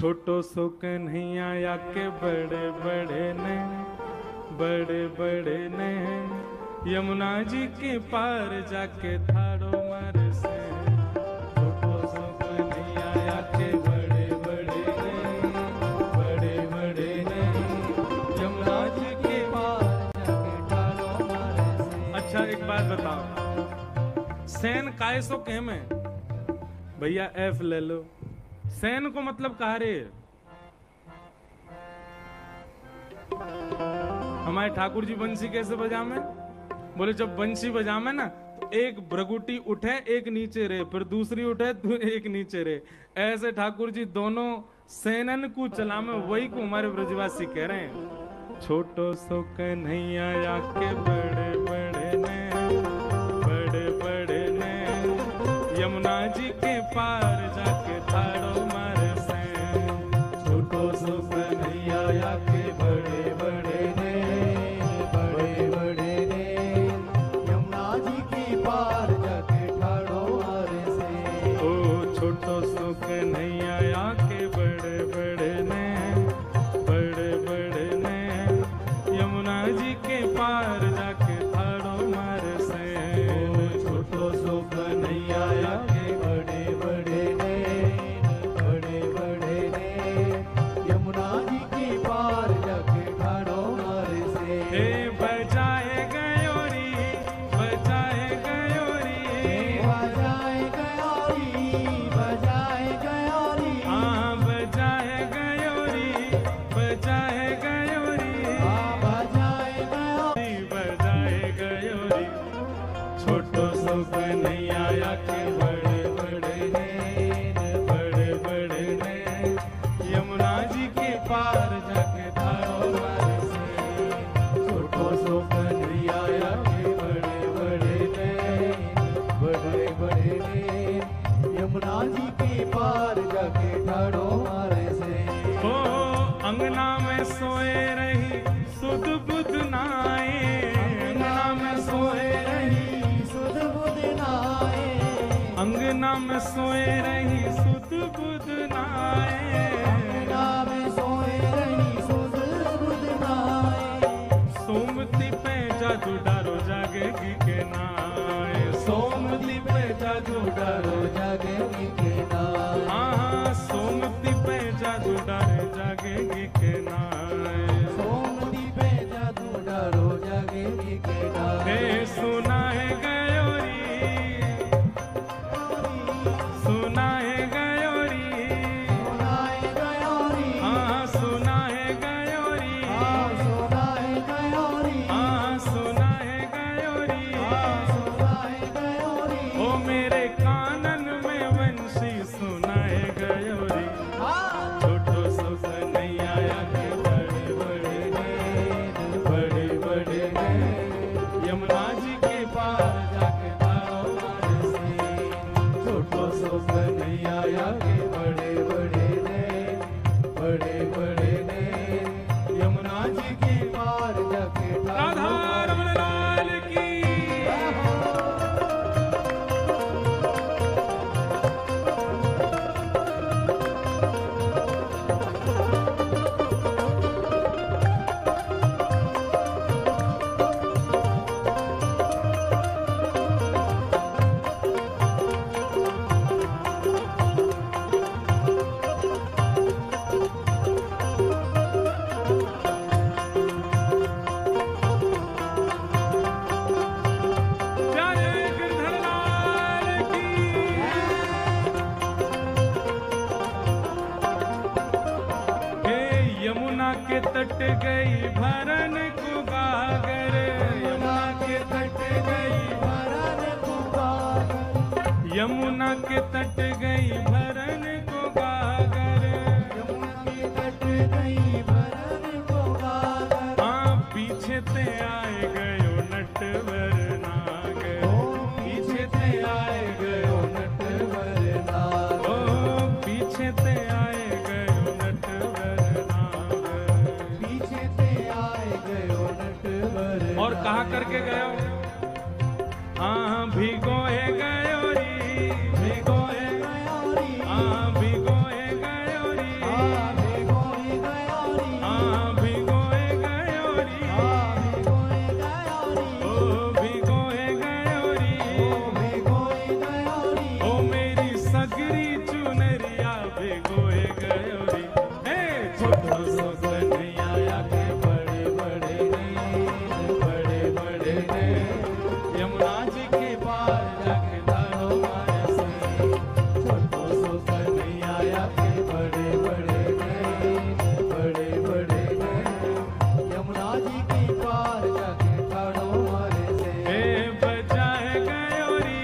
छोटो सो कन्हैया या के बड़े बड़े ने, बड़े बड़े ने यमुना जी के पार जाके थाड़ो मार से। छोटो सो कन्हैया या के बड़े बड़े ने, बड़े बड़े ने यमुना जी के पार जाके थाड़ो मार से। अच्छा एक बात बताओ, सैन काय सो कह में भैया एफ ले लो। सैन को मतलब कहा रे, हमारे ठाकुर जी बंसी कैसे बजामे? बोले जब बंसी बजामे ना, एक भ्रगुटी उठे एक नीचे रे, फिर दूसरी उठे एक नीचे रे, ऐसे ठाकुर जी दोनों सैनन को चलामे। वही को हमारे ब्रजवासी कह रहे हैं। छोटो सो कन्हैया या के बड़े बड़े ने, बड़े बड़े ने यमुना जी के पार जाके थाड़ो मारे से। छोटो सो कन्हैया या के बड़े बड़े ने, बड़े बड़े ने यमुना जी के पार जाके थाड़ो मारे से। ओ छोटो सो कन्हैया या के बड़े बड़े ने, बड़े बड़े ने यमुना जी के पार जाके थाड़ो मारे से। छोटो सो कन्हैया या के बड़े बड़े ने, बड़े बड़े ने यमुना जी के पार जाके थाड़ो मारे से। हे बजाए गयोरी, बजाए गयोरी, बजाए गयोरी, बजाए गयोरी, हाँ बजाए गयोरी, बजाए गयोरी, हाँ बजाए गयोरी, बजाए गयोरी। छोटो सो कन्हैया या के बड़े बड़े ने, बड़े बड़े ने यमुना जी के पार जाके थाड़ो मारे से। छोटो सो कन्हैया या के बड़े बड़े ने, बड़े बड़े ने यमुना जी के पार जाके थाड़ो मारे से। ओ अंगना में सोए रही सुध बुध नाए, अंगना में सोए रही सुध बुध नाए, अंगना में सोए रही सुध बुध नाए, अंगना में सोए रही सुध बुध नाए। सोमती पे जादू डारो जागेगी के नाए, सोमती पे जादू डारो जागेगी के नाए, हाँ सोमती पे जादू डारो जागेगी के नाए, सोमती पे जादू डारो जागेगी के नाए। हे सुना है गयोरी, सुना है गयोरी, सुना है गयोरी, हाँ सुना है गयोरी, हाँ सुना है गयोरी, हाँ सुना है गयोरी, हाँ सुना है गयोरी। ओ मेरे कानन में वंशी सुना है गयोरी। छोटो सो कन्हैया या के बड़े बड़े ने, बड़े बड़े ने यमुना जी के पार जाके थाड़ो मारे से। छोटो सो कन्हैया या के बड़े बड़े ने, बड़े बड़े ने यमुना जी के पार जाके थाड़ो मारे से। प्यारे गिरधर लाल की। हे यमुना के तट गई भरन को गागर, यमुना के तट गई भरन को गागर, यमुना के तट गई भरन को गागर, यमुना के तट गई भरन को गागर। हाँ पीछे ते आए गयो नटवर नागर, पीछे ते आए गयो नटवर नागर, ओ पीछे ते आए गयो नटवर नागर, पीछे ते आए गयो नटवर। और कहा करके गयो, हाँ भिगोए गयोरी, भिगोए गयोरी, हाँ भिगोए गयोरी, हाँ होए गयोरी। हे छोटो सो कन्हैया के बड़े बड़े नैन, बड़े बड़े नैन। यमुना जी के पार जाके तारो मारे से। छोटो सो कन्हैया के बड़े बड़े नैन, बड़े बड़े नैन। यमुना जी की पार जाके ठाड़ो मारे से। हे बजाए गयोरी,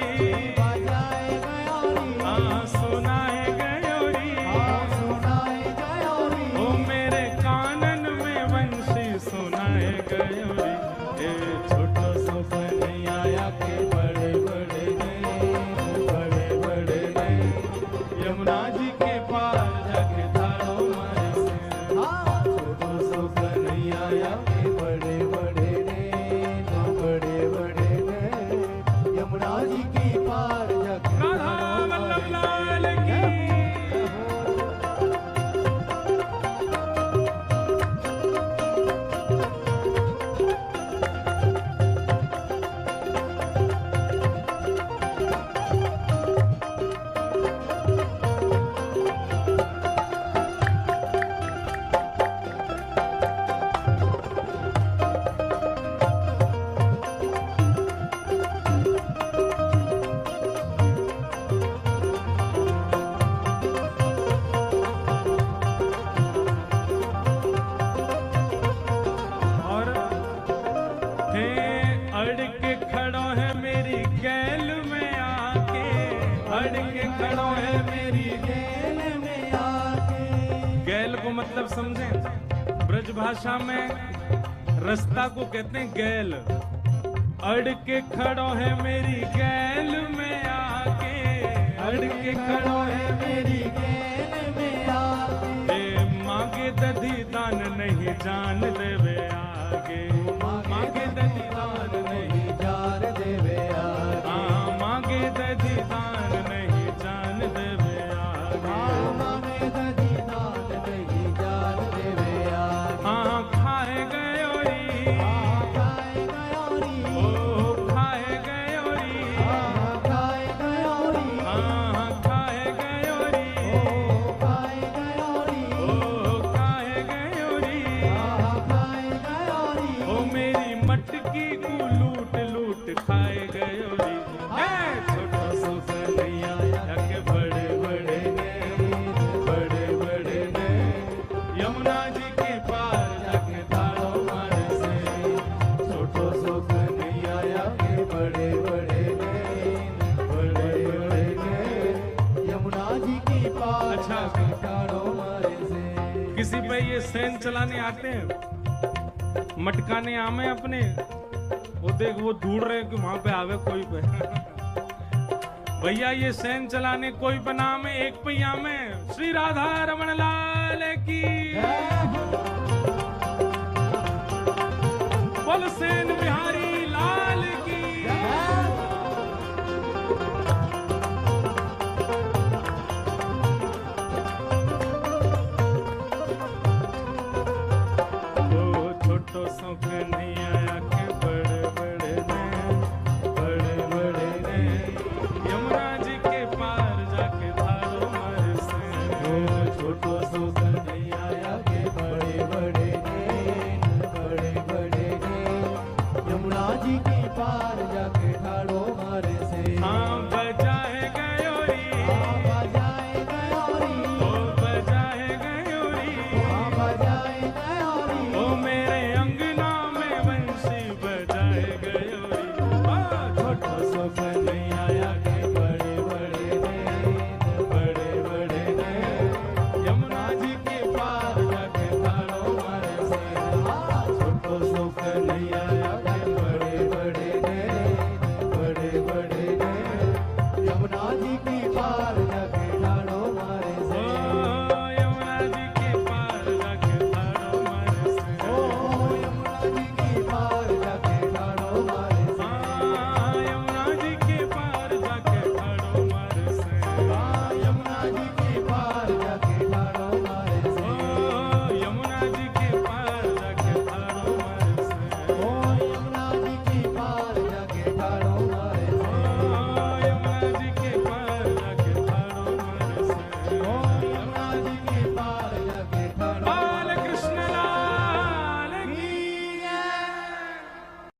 बजाए गयोरी, हाँ सुनाए गयोरी, हाँ सुनाए गयोरी। ओ मेरे कानन में वंशी सुनाए गयोरी। हे छोटो सो कन्हैया के बड़े बड़े नैन, बड़े बड़े नैन। यमुना जी के पार जाके तारो मारे से। हाँ छोटो सो कन्हैया के बड़े बड़े नैन, बड़े बड़े नैन। यमुना जी की पार जाके राधा वल्लभ लाल की। और हे अड़ के खड़ो है मेरी गैल में आके, अड़ के खड़ो है मेरी गैल में आके। गैल को मतलब समझे, ब्रज भाषा में रास्ता को कहते हैं गैल। अड़ के खड़ो है मेरी गैल में आके, अड़ के खड़ो है मेरी। गैल में आके। ए मांगे दधी दान नहीं जान देवे आगे, मांगे दधी दान नहीं। जान देवे आगे। हाँ मांगे दधी दान नहीं जान देवे आगे। मांगे दधी दान नहीं जान देवे आगे। हाँ खाए गयोरी, खाए गयोरी, ओ खाए गयोरी, खाए गयोरी, हाँ खाए गयोरी, खाए गयोरी, ओ खाए गयोरी। खाए गयोरी। ओ मेरी मटकी को लूट लूट खाए गयोरी। हे छोटो सो कन्हैया के बड़े बड़े नैन, बड़े बड़े नैन। यमुना जी के पार जाके तारो मारे से। छोटो सो कन्हैया के बड़े बड़े नैन, बड़े बड़े नैन। यमुना जी की पार अच्छा। जाके ठाड़ो मारे से। किसी पे ये सैन चलाने आते हैं, मटकाने आमे अपने, वो देख वो ढूंढ रहे हैं कि वहां पे आवे कोई पे। भैया ये सैन चलाने कोई पे नाम है, एक पहिया में श्री राधा रमन लाल